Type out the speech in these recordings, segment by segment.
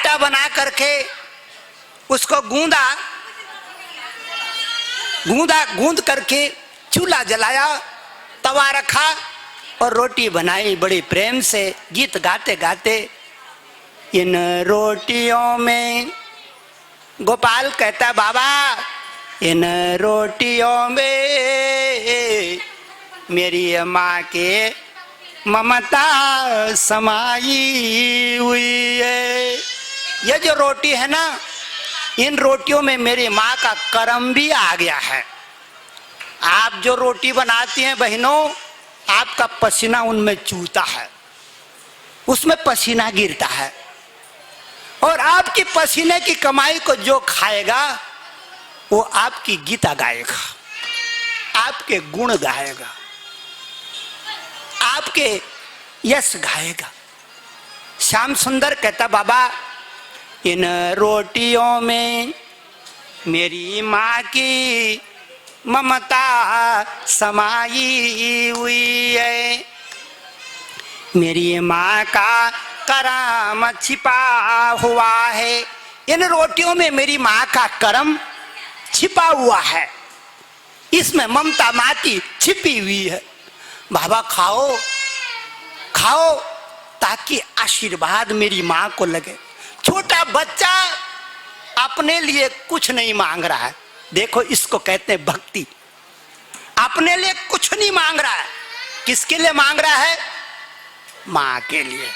आटा बना करके उसको गूंद करके चूल्हा जलाया, तवा रखा और रोटी बनाई बड़ी प्रेम से, गीत गाते गाते। इन रोटियों में, गोपाल कहता बाबा इन रोटियों में मेरी माँ के ममता समाई हुई है। ये जो रोटी है ना, इन रोटियों में मेरी माँ का कर्म भी आ गया है। आप जो रोटी बनाती हैं बहनों, आपका पसीना उनमें चूता है, उसमें पसीना गिरता है, और आपकी पसीने की कमाई को जो खाएगा वो आपकी गीता गाएगा, आपके गुण गाएगा, आपके यश गाएगा। श्याम सुंदर कहता बाबा इन रोटियों में मेरी माँ की ममता समाई हुई है, मेरी माँ का करम छिपा हुआ है। इन रोटियों में मेरी माँ का करम छिपा हुआ है, इसमें ममता माँ की छिपी हुई है। बाबा खाओ खाओ ताकि आशीर्वाद मेरी माँ को लगे। छोटा बच्चा अपने लिए कुछ नहीं मांग रहा है, देखो इसको कहते हैं भक्ति। अपने लिए कुछ नहीं मांग रहा है, किसके लिए मांग रहा है? माँ के लिए।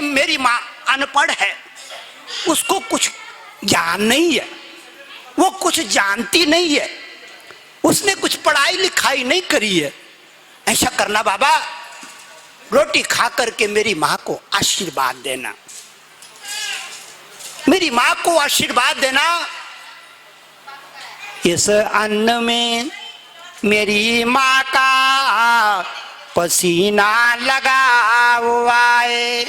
मेरी माँ अनपढ़ है, उसको कुछ ज्ञान नहीं है, वो कुछ जानती नहीं है, उसने कुछ पढ़ाई लिखाई नहीं करी है। ऐसा करना बाबा, रोटी खा करके मेरी माँ को आशीर्वाद देना, मेरी माँ को आशीर्वाद देना। इस अन्न में मेरी माँ का पसीना लगा हुआ है,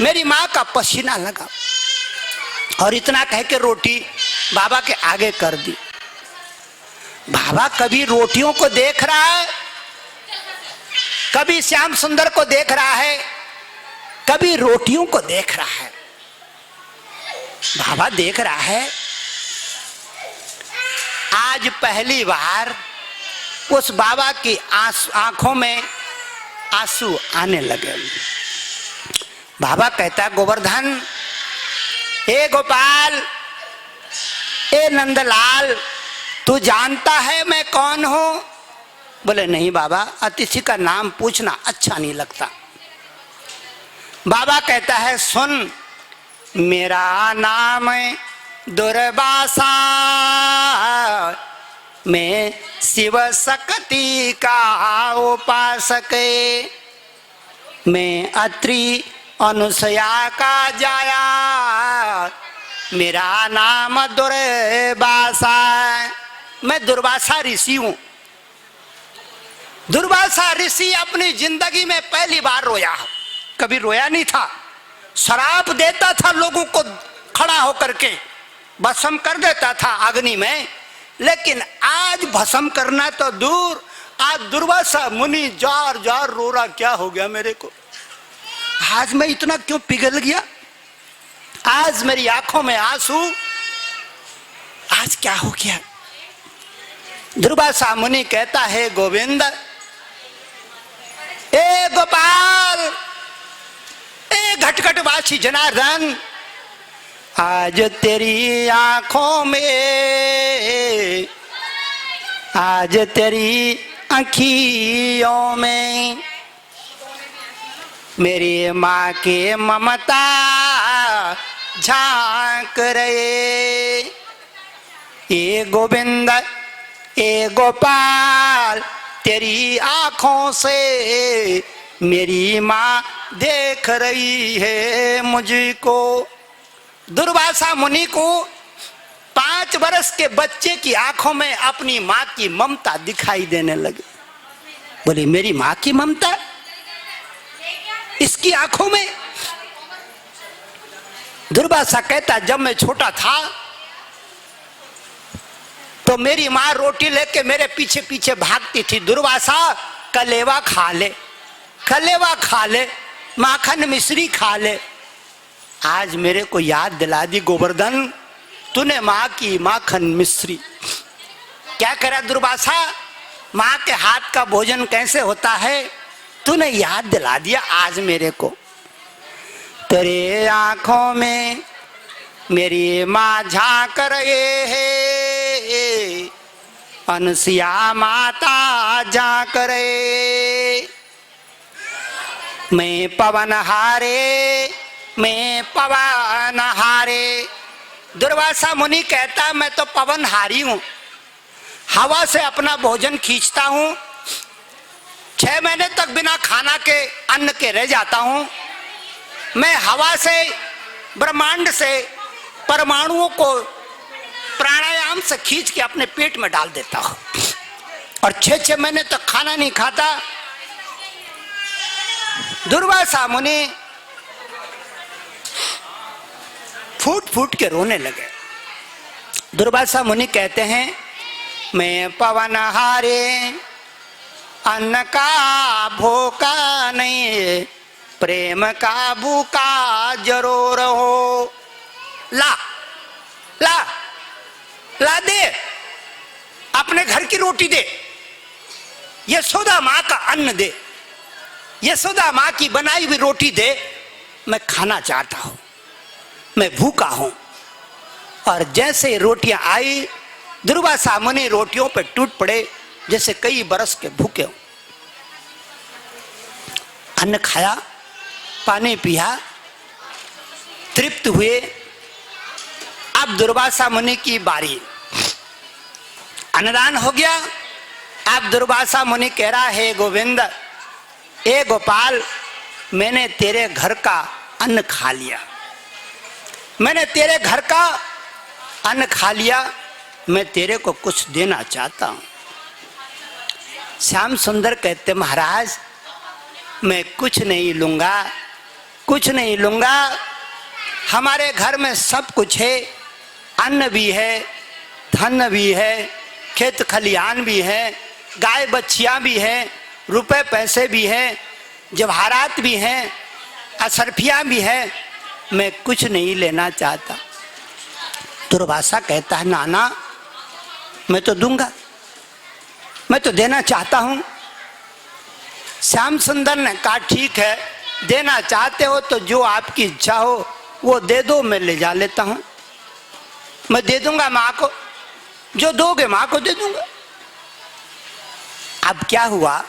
मेरी माँ का पसीना लगा। और इतना कह के रोटी बाबा के आगे कर दी। बाबा कभी रोटियों को देख रहा है, कभी श्याम सुंदर को देख रहा है, कभी रोटियों को देख रहा है। बाबा देख रहा है। आज पहली बार उस बाबा की आंखों में आंसू आने लगे। बाबा कहता गोवर्धन, ए गोपाल, ए नंदलाल, तू जानता है मैं कौन हूं? बोले नहीं बाबा, अतिथि का नाम पूछना अच्छा नहीं लगता। बाबा कहता है सुन, मेरा नाम दुर्वासा, मैं शिव शक्ति का उपासक, मैं अत्रि अनुसया का जाया, मेरा नाम दुर्वासा, मैं दुर्वासा ऋषि हूं। दुर्वासा ऋषि अपनी जिंदगी में पहली बार रोया, कभी रोया नहीं था। शराब देता था लोगों को, खड़ा होकर के भस्म कर देता था अग्नि में, लेकिन आज भस्म करना तो दूर, आज दुर्वासा मुनि जार जार रो रहा, क्या हो गया मेरे को, आज मैं इतना क्यों पिघल गया, आज मेरी आंखों में आंसू, आज क्या हो गया। दुर्वासा मुनि कहता है गोविंद, ए गोपाल, ए घटघटवासी जनार्दन, आज तेरी आंखों में, आज तेरी आँखियों में मेरी माँ की ममता झांक रहे। ए गोविंद, ए गोपाल, तेरी आँखों से मेरी माँ देख रही है मुझको। दुर्वासा मुनि को 5 वर्ष के बच्चे की आंखों में अपनी माँ की ममता दिखाई देने लगी। बोले मेरी माँ की ममता इसकी आंखों में। दुर्वासा कहता जब मैं छोटा था तो मेरी माँ रोटी लेके मेरे पीछे पीछे भागती थी। दुर्वासा कलेवा खा ले, कलेवा खा ले, माखन मिश्री खा ले। आज मेरे को याद दिला दी गोवर्धन, तूने माँ की माखन मिश्री। क्या करा दुर्वासा, माँ के हाथ का भोजन कैसे होता है, तूने याद दिला दिया आज मेरे को। तेरे आंखों में मेरी माँ झांक रहे है, अनसिया माता झांक रहे। मैं पवन हारे, मैं पवन हारे। दुर्वासा मुनि कहता मैं तो पवन हारी हूं, हवा से अपना भोजन खींचता हूं, 6 महीने तक बिना खाना के अन्न के रह जाता हूं। मैं हवा से, ब्रह्मांड से परमाणुओं को प्राणायाम से खींच के अपने पेट में डाल देता हूं और 6 महीने तक खाना नहीं खाता। दुर्वासा मुनि फूट फूट के रोने लगे। दुर्वासा मुनि कहते हैं मैं पवन हारे, अन्न का भूखा नहीं, प्रेम का भूखा जरूर हो। ला ला ला दे, अपने घर की रोटी दे, यशोदा माँ का अन्न दे, यशोदा माँ की बनाई हुई रोटी दे। मैं खाना चाहता हूं, मैं भूखा हूं। और जैसे रोटियां आई, दुर्वासा मुनि रोटियों पे टूट पड़े जैसे कई बरस के भूखे हो। अन्न खाया, पानी पिया, तृप्त हुए। अब दुर्वासा मुनि की बारी, अन्नदान हो गया। अब दुर्वासा मुनि कह रहा है गोविंद, ए गोपाल, मैंने तेरे घर का अन्न खा लिया, मैंने तेरे घर का अन्न खा लिया, मैं तेरे को कुछ देना चाहता हूं। श्याम सुंदर कहते महाराज मैं कुछ नहीं लूंगा, कुछ नहीं लूंगा, हमारे घर में सब कुछ है, अन्न भी है, धन भी है, खेत खलियान भी है, गाय बच्चियां भी हैं, रुपए पैसे भी हैं, जवाहरात भी हैं, असरफियां भी हैं, मैं कुछ नहीं लेना चाहता। दुर्वासा कहता है नाना मैं तो दूंगा, मैं तो देना चाहता हूं। श्याम सुंदर ने कहा ठीक है, देना चाहते हो तो जो आपकी इच्छा हो वो दे दो, मैं ले जा लेता हूं, मैं दे दूंगा माँ को, जो दोगे माँ को दे दूंगा। अब क्या हुआ,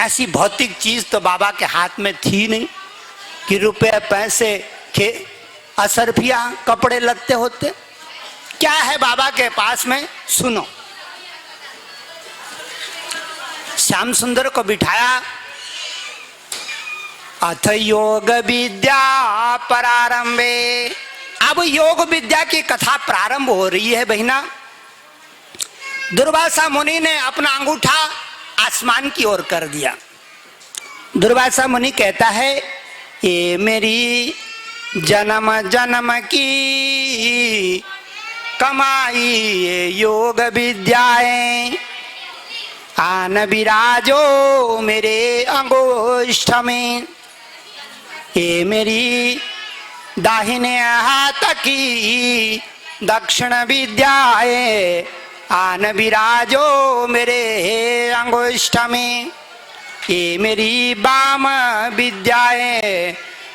ऐसी भौतिक चीज तो बाबा के हाथ में थी नहीं कि रुपए पैसे के असरफिया कपड़े लगते होते। क्या है बाबा के पास में, सुनो। श्याम सुंदर को बिठाया, अथ योग विद्या प्रारंभे। अब योग विद्या की कथा प्रारंभ हो रही है बहिना। दुर्वासा मुनि ने अपना अंगूठा आसमान की ओर कर दिया। दुर्वासा मुनि कहता है ये मेरी जन्म जन्म की कमाई ये योग विद्याएं, आन विराजो मेरे अंगुष्ठ में। ये मेरी दाहिने हाथ की दक्षिण विद्याएं, आन विराजो मेरे अंगुष्ठ में। ये मेरी वाम विद्याएं,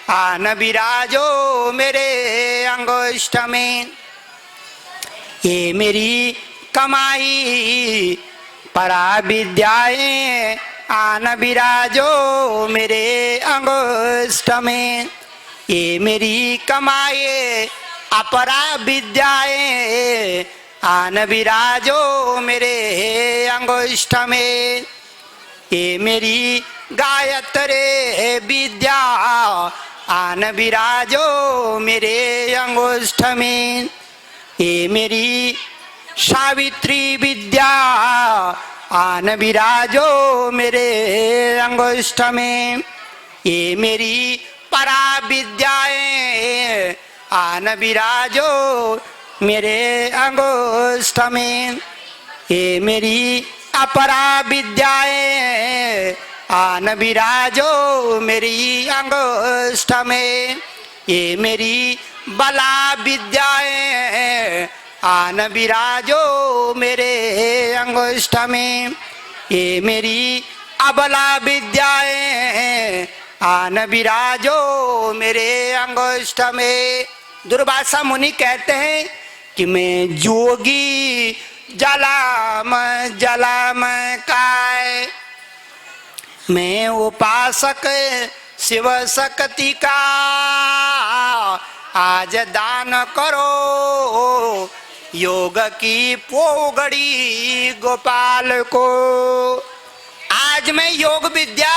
आन विराजो मेरे अंगुष्ठ में। ये मेरी कमाई परा विद्याएं, आन विराजो मेरे अंगुष्ठ में। ये मेरी कमाई अपरा विद्याएं, आन विराजो मेरे अंगुष्ठ में। ये मेरी गायत्री विद्या, आन विराजो मेरे अंगुष्ठ में। ये मेरी सावित्री विद्या, आन विराजो मेरे अंगुष्ठ में। ये मेरी परा विद्याएं, आन विराजो मेरे अंगुष्ठ में। ये मेरी अपरा विद्याएं, आन विराजो मेरी अंगुष्ठ में। ये मेरी बला विद्याएं आन विराजो मेरे अंगुष्ठ में। ये मेरी अबला विद्याएं आन विराजो मेरे अंगुष्ठ में। दुर्वासा मुनि कहते हैं कि मैं जोगी जलाम जलाम काय, मैं उपासक शिव शक्ति का आज दान करो योग की पोगड़ी गोपाल को। आज मैं योग विद्या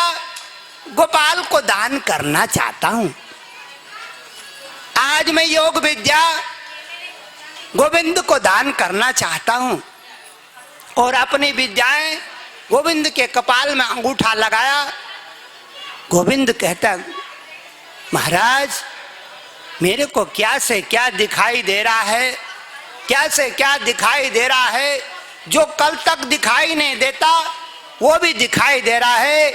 गोपाल को दान करना चाहता हूं। आज मैं योग विद्या गोविंद को दान करना चाहता हूं। और अपनी विद्याएं गोविंद के कपाल में अंगूठा लगाया। गोविंद कहता, महाराज मेरे को क्या से क्या दिखाई दे रहा है, क्या से क्या दिखाई दे रहा है। जो कल तक दिखाई नहीं देता वो भी दिखाई दे रहा है।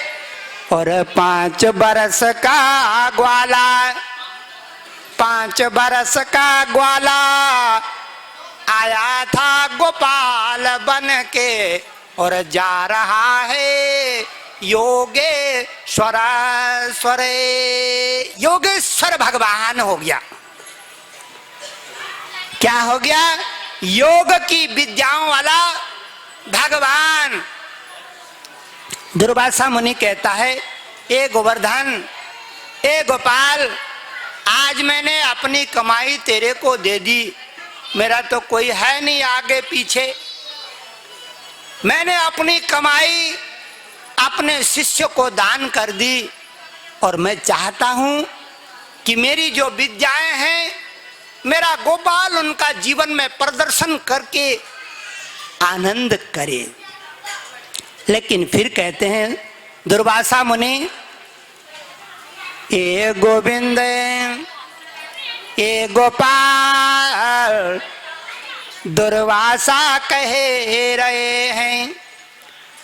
और 5 बरस का ग्वाला, 5 बरस का ग्वाला आया था गोपाल बन के और जा रहा है योगेश्वर स्वरे। योगेश्वर भगवान हो गया। क्या हो गया? योग की विद्याओं वाला भगवान। दुर्वासा मुनि कहता है, ए गोवर्धन, ए गोपाल, आज मैंने अपनी कमाई तेरे को दे दी। मेरा तो कोई है नहीं आगे पीछे। मैंने अपनी कमाई अपने शिष्य को दान कर दी। और मैं चाहता हूं कि मेरी जो विद्याएं हैं, मेरा गोपाल उनका जीवन में प्रदर्शन करके आनंद करे। लेकिन फिर कहते हैं दुर्वासा मुनि, ए गोविंद, ए गोपाल, दुर्वासा कह रहे हैं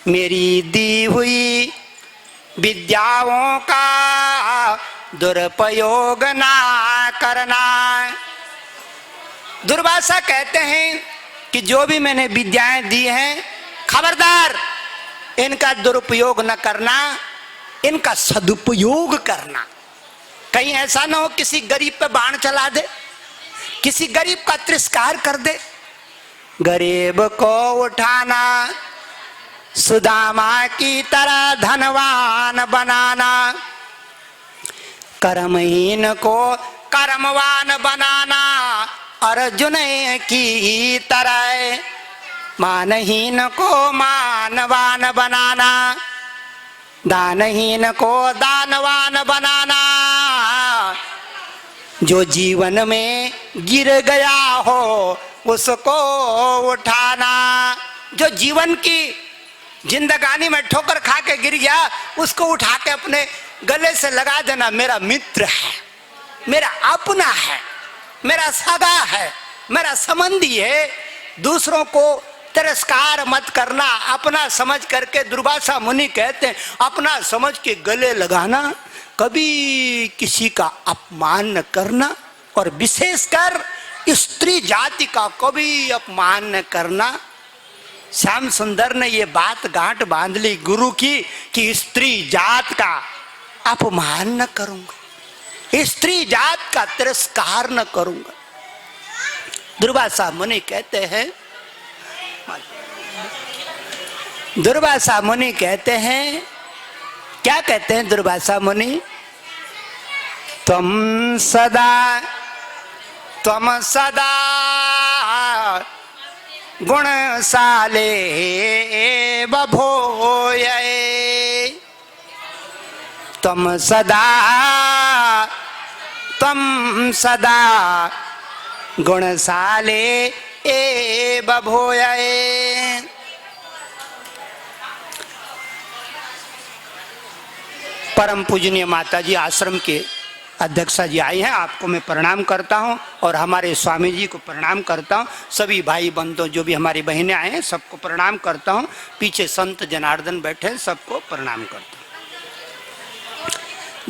मेरी दी हुई विद्याओं का दुरुपयोग ना करना। दुर्वासा कहते हैं कि जो भी मैंने विद्याएं दी हैं, खबरदार इनका दुरुपयोग न करना, इनका सदुपयोग करना। कहीं ऐसा ना हो किसी गरीब पे बाण चला दे, किसी गरीब का तिरस्कार कर दे। गरीब को उठाना, सुदामा की तरह धनवान बनाना, कर्महीन को कर्मवान बनाना, अर्जुन की तरह मानहीन को मानवान बनाना, दानहीन को दानवान बनाना। जो जीवन में गिर गया हो उसको उठाना। जो जीवन की जिंदगानी में ठोकर खा के गिर गया उसको उठा के अपने गले से लगा देना। मेरा मित्र है, मेरा अपना है, मेरा सगा है, मेरा संबंधी है। दूसरों को तिरस्कार मत करना, अपना समझ करके। दुर्वासा मुनि कहते हैं अपना समझ के गले लगाना, कभी किसी का अपमान न करना, और विशेषकर स्त्री जाति का कभी अपमान न करना। श्याम सुंदर ने ये बात गांठ बांध ली गुरु की कि स्त्री जात का अपमान न करूंगा, स्त्री जात का तिरस्कार न करूंगा। दुर्वासा मुनि कहते हैं, दुर्वासा मुनि कहते हैं, क्या कहते हैं दुर्वासा मुनि? तुम सदा गुणशाले बभोये, तुम सदा गुणशाले ए बभोये। परम पूजनीय माता जी आश्रम के अध्यक्षा जी आए हैं, आपको मैं प्रणाम करता हूं और हमारे स्वामी जी को प्रणाम करता हूं। सभी भाई बंधुओं जो भी हमारी बहनें आए हैं सबको प्रणाम करता हूं। पीछे संत जनार्दन बैठे हैं, सबको प्रणाम करता हूं।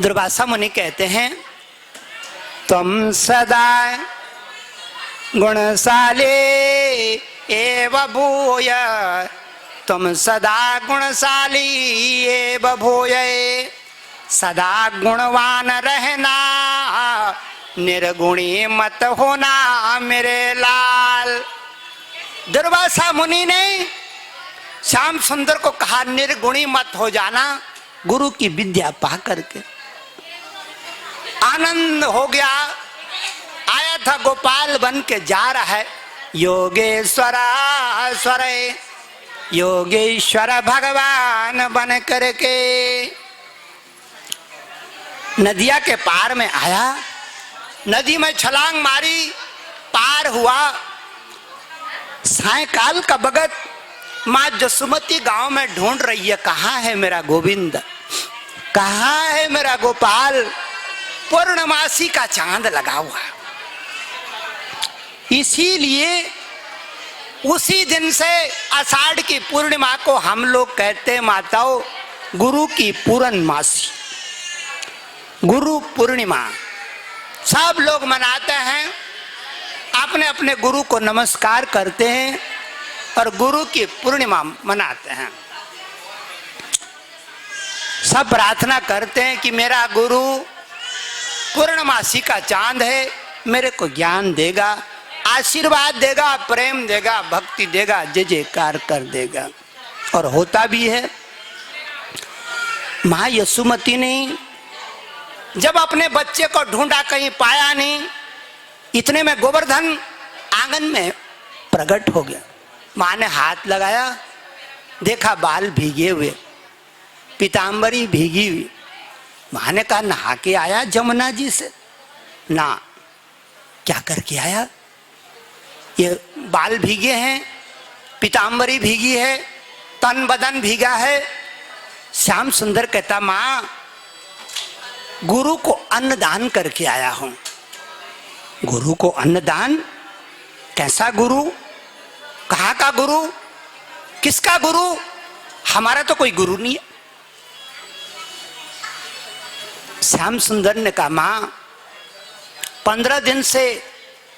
दुर्वासा मुनि कहते हैं तुम सदा गुणशाली एव भूय, तुम सदा गुणशाली एव भूय, सदा गुणवान रहना, निर्गुणी मत होना मेरे लाल। दुर्वासा मुनि ने श्याम सुंदर को कहा, निर्गुणी मत हो जाना गुरु की विद्या पा करके। आनंद हो गया, आया था गोपाल बन के जा रहा है, योगेश्वरा स्वर योगेश्वर भगवान बन करके नदिया के पार में आया, नदी में छलांग मारी, पार हुआ। सायकाल का बगत माँ जसुमती गांव में ढूंढ रही है, कहाँ है मेरा गोविंद, कहाँ है मेरा गोपाल। पूर्णमासी का चांद लगा हुआ, इसीलिए उसी दिन से आषाढ़ की पूर्णिमा को हम लोग कहते हैं माताओं गुरु की पूर्णमासी, गुरु पूर्णिमा। सब लोग मनाते हैं, अपने अपने गुरु को नमस्कार करते हैं और गुरु की पूर्णिमा मनाते हैं। सब प्रार्थना करते हैं कि मेरा गुरु पूर्णमासी का चांद है, मेरे को ज्ञान देगा, आशीर्वाद देगा, प्रेम देगा, भक्ति देगा, जय जयकार कर देगा। और होता भी है। माँ यशोमती ने जब अपने बच्चे को ढूंढा, कहीं पाया नहीं, इतने में गोवर्धन आंगन में प्रकट हो गया। माँ ने हाथ लगाया, देखा बाल भीगे हुए, पीताम्बरी भीगी हुई। माँ ने कहा नहा के आया जमुना जी से? ना। क्या करके आया? ये बाल भीगे हैं, पीताम्बरी भीगी है, तन बदन भीगा है। श्याम सुंदर कहता माँ गुरु को अन्न दान करके आया हूं। गुरु को अन्न दान? कैसा गुरु? कहाँ का गुरु? किसका गुरु? हमारा तो कोई गुरु नहीं है। श्याम सुंदर ने कहा माँ 15 दिन से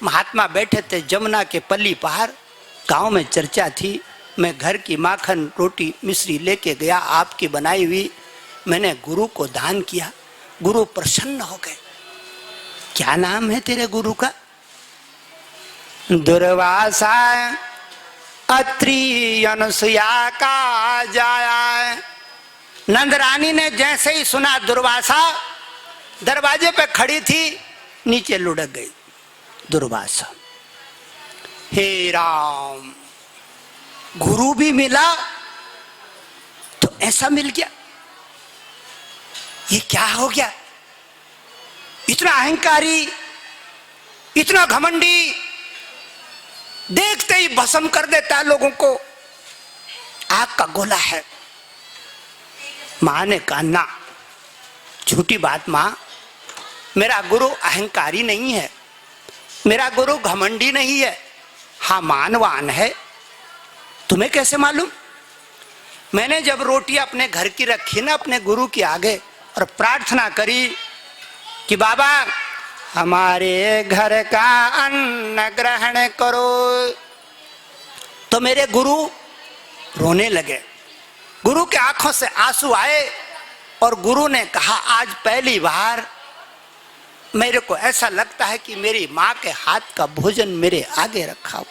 महात्मा बैठे थे जमुना के पल्ली पार, गांव में चर्चा थी, मैं घर की माखन रोटी मिश्री लेके गया, आपकी बनाई हुई, मैंने गुरु को दान किया, गुरु प्रसन्न हो गए। क्या नाम है तेरे गुरु का? दुर्वासा अत्रि अनुसुया का जाया। नंद रानी ने जैसे ही सुना दुर्वासा, दरवाजे पे खड़ी थी, नीचे लुढ़क गई। दुर्वासा, हे राम, गुरु भी मिला तो ऐसा मिल गया, ये क्या हो गया? इतना अहंकारी, इतना घमंडी, देखते ही भस्म कर देता है लोगों को, आग का गोला है। मां ने कहा ना, झूठी बात मां, मेरा गुरु अहंकारी नहीं है, मेरा गुरु घमंडी नहीं है, हाँ मानवान है। तुम्हें कैसे मालूम? मैंने जब रोटी अपने घर की रखी ना अपने गुरु के आगे और प्रार्थना करी कि बाबा हमारे घर का अन्न ग्रहण करो, तो मेरे गुरु रोने लगे। गुरु के आंखों से आंसू आए और गुरु ने कहा आज पहली बार मेरे को ऐसा लगता है कि मेरी माँ के हाथ का भोजन मेरे आगे रखा हो।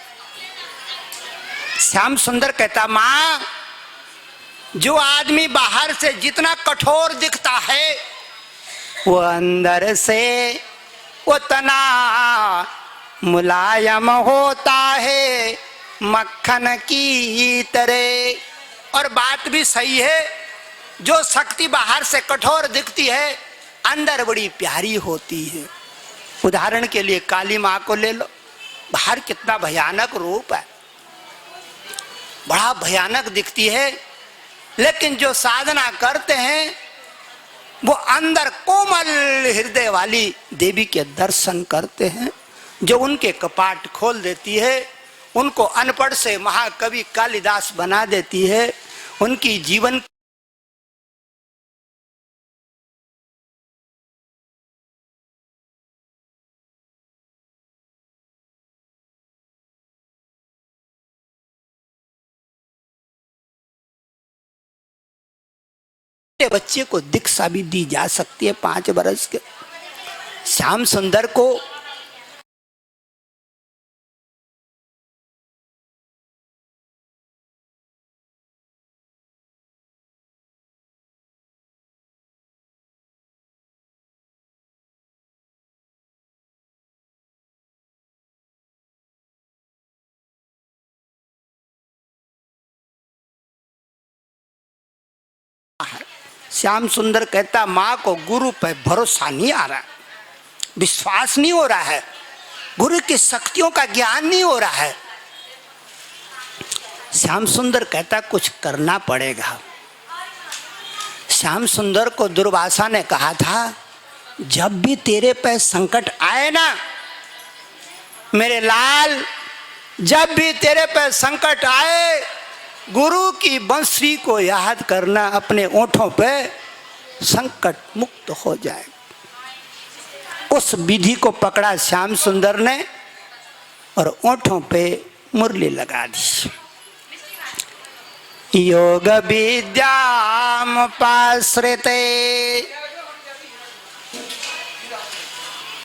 श्याम सुंदर कहता माँ, जो आदमी बाहर से जितना कठोर दिखता है वो अंदर से उतना मुलायम होता है मक्खन की तरह। और बात भी सही है, जो शक्ति बाहर से कठोर दिखती है अंदर बड़ी प्यारी होती है। उदाहरण के लिए काली माँ को ले लो, बाहर कितना भयानक रूप है, बड़ा भयानक दिखती है, लेकिन जो साधना करते हैं वो अंदर कोमल हृदय वाली देवी के दर्शन करते हैं, जो उनके कपाट खोल देती है, उनको अनपढ़ से महाकवि कालिदास बना देती है, उनकी जीवन छोटे बच्चे को दीक्षा भी दी जा सकती है 5 वर्ष के। श्याम सुंदर को श्याम सुंदर कहता माँ को गुरु पे भरोसा नहीं आ रहा, विश्वास नहीं हो रहा है, गुरु की शक्तियों का ज्ञान नहीं हो रहा है। श्याम सुंदर कहता कुछ करना पड़ेगा। श्याम सुंदर को दुर्वासा ने कहा था जब भी तेरे पे संकट आए ना मेरे लाल, जब भी तेरे पे संकट आए गुरु की बंसरी को याद करना, अपने ओंठों पे संकट मुक्त हो जाए। उस विधि को पकड़ा श्याम सुंदर ने और ओंठों पे मुरली लगा दी। योग विद्याम पाश्रिते